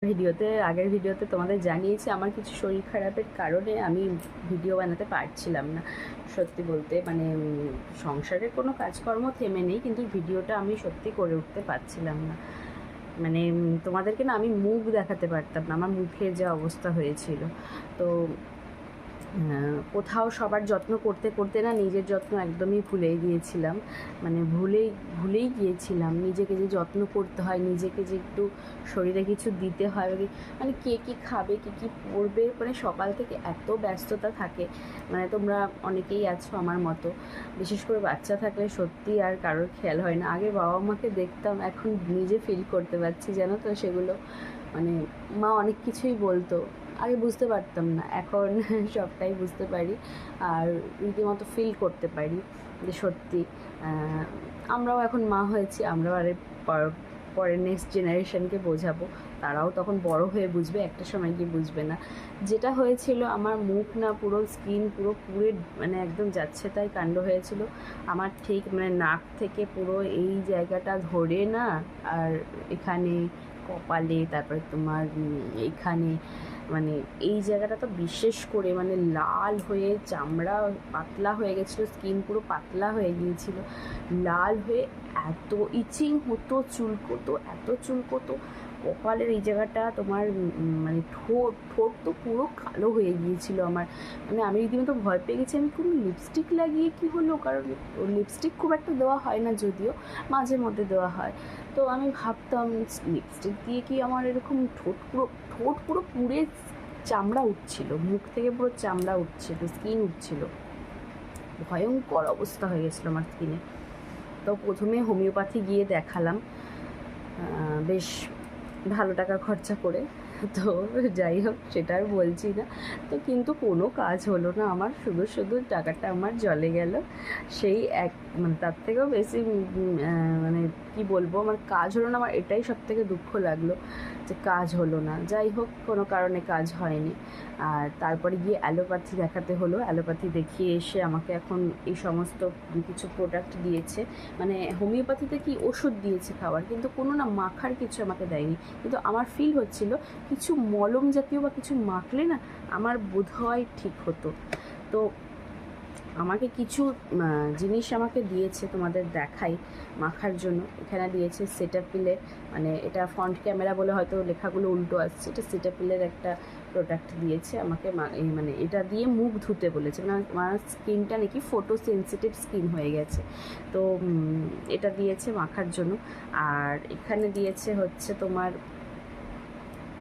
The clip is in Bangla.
আগের ভিডিওতে তোমাদের জানিয়েছি আমার কিছু শরীর খারাপের কারণে আমি ভিডিও বানাতে পারছিলাম না। সত্যি বলতে মানে সংসারের কোনো কাজকর্ম থেমে নেই, কিন্তু ভিডিওটা আমি সত্যি করে উঠতে পারছিলাম না। মানে তোমাদেরকে না আমি মুখ দেখাতে পারতাম না, আমার মুখের যে অবস্থা হয়েছিল। তো কোথাও সবার যত্ন করতে করতে না নিজের যত্ন একদমই ভুলেই গিয়েছিলাম। মানে ভুলেই গিয়েছিলাম নিজেকে যে যত্ন করতে হয়, নিজেকে যে একটু শরীরে কিছু দিতে হয়, মানে কে কী খাবে, কে কী পরবে, মানে সকাল থেকে এত ব্যস্ততা থাকে। মানে তোমরা অনেকেই আছো আমার মতো, বিশেষ করে বাচ্চা থাকলে সত্যি আর কারোর খেয়াল হয় না। আগে বাবা মাকে দেখতাম, এখন নিজে ফিল করতে পারছি জানো তো সেগুলো। মানে মা অনেক কিছুই বলতো, আগে বুঝতে পারতাম না, এখন সবটাই বুঝতে পারি আর রীতিমতো ফিল করতে পারি যে সত্যি আমরাও এখন মা হয়েছি, আমরাও আরে পরের নেক্সট জেনারেশনকে বোঝাবো, তারাও তখন বড় হয়ে বুঝবে, একটা সময় গিয়ে বুঝবে না। যেটা হয়েছিল আমার মুখ না পুরো স্কিন পুরে মানে একদম যাচ্ছে তাই কাণ্ড হয়েছিল আমার, ঠিক মানে নাক থেকে পুরো এই জায়গাটা ধরে না, আর এখানে কপালে, তারপরে তোমার এইখানে, মানে এই জায়গাটা তো বিশেষ করে মানে লাল হয়ে চামড়া পাতলা হয়ে গেছিলো, স্কিন পুরো পাতলা হয়ে গিয়েছিল, লাল হয়ে এত ইচিং হতো, চুলকোতো, এত চুলকোতো। কপালের এই জায়গাটা তোমার মানে ঠোঁট তো পুরো কালো হয়ে গিয়েছিল আমার। মানে আমি রীতিমতো ভয় পেয়ে গেছি, আমি কোনো লিপস্টিক লাগিয়ে কি হলো, কারণ লিপস্টিক খুব একটা দেওয়া হয় না, যদিও মাঝে মধ্যে দেওয়া হয়। তো আমি ভাবতাম লিপস্টিক দিয়ে কি আমার এরকম ঠোঁট পুরো পুড়ে চামড়া উঠছিল, মুখ থেকে পুরো চামড়া উঠছিল, স্কিন উঠছিল, ভয়ঙ্কর অবস্থা হয়ে গেছিলো আমার স্কিনে। তো প্রথমে হোমিওপ্যাথি গিয়ে দেখালাম, বেশ ভালো টাকা খরচা করে। তো যাই হোক, সেটা আর বলছি না। তো কিন্তু কোনো কাজ হলো না আমার, শুধু টাকাটা আমার জলে গেল। সেই এক মানে তার থেকেও বেশি মানে কি বলবো, আমার কাজ হলো না, আমার এটাই সব থেকে দুঃখ লাগলো যে কাজ হলো না। যাই হোক, কোনো কারণে কাজ হয়নি। আর তারপরে গিয়ে অ্যালোপ্যাথি দেখাতে হলো। অ্যালোপ্যাথি দেখিয়ে এসে আমাকে এখন এই সমস্ত কিছু প্রোডাক্ট দিয়েছে। মানে হোমিওপ্যাথিতে কি ওষুধ দিয়েছে খাওয়ার, কিন্তু কোনো না মাখার কিছু আমাকে দেয়নি। কিন্তু আমার ফিল হচ্ছিল কিছু মলম জাতীয় বা কিছু মাখলে না আমার বোধহয় ঠিক হতো। তো আমাকে কিছু জিনিস আমাকে দিয়েছে, তোমাদের দেখাই মাখার জন্য। এখানে দিয়েছে সেটাপিলের, মানে এটা ফ্রন্ট ক্যামেরা বলে হয়তো লেখাগুলো উল্টো আসছে, এটা সেটাপিলের একটা প্রোডাক্ট দিয়েছে আমাকে, মানে এটা দিয়ে মুখ ধুতে বলেছে, মানে আমার স্কিনটা নাকি ফটো সেন্সিটিভ স্কিন হয়ে গেছে। তো এটা দিয়েছে মাখার জন্য। আর এখানে দিয়েছে হচ্ছে তোমার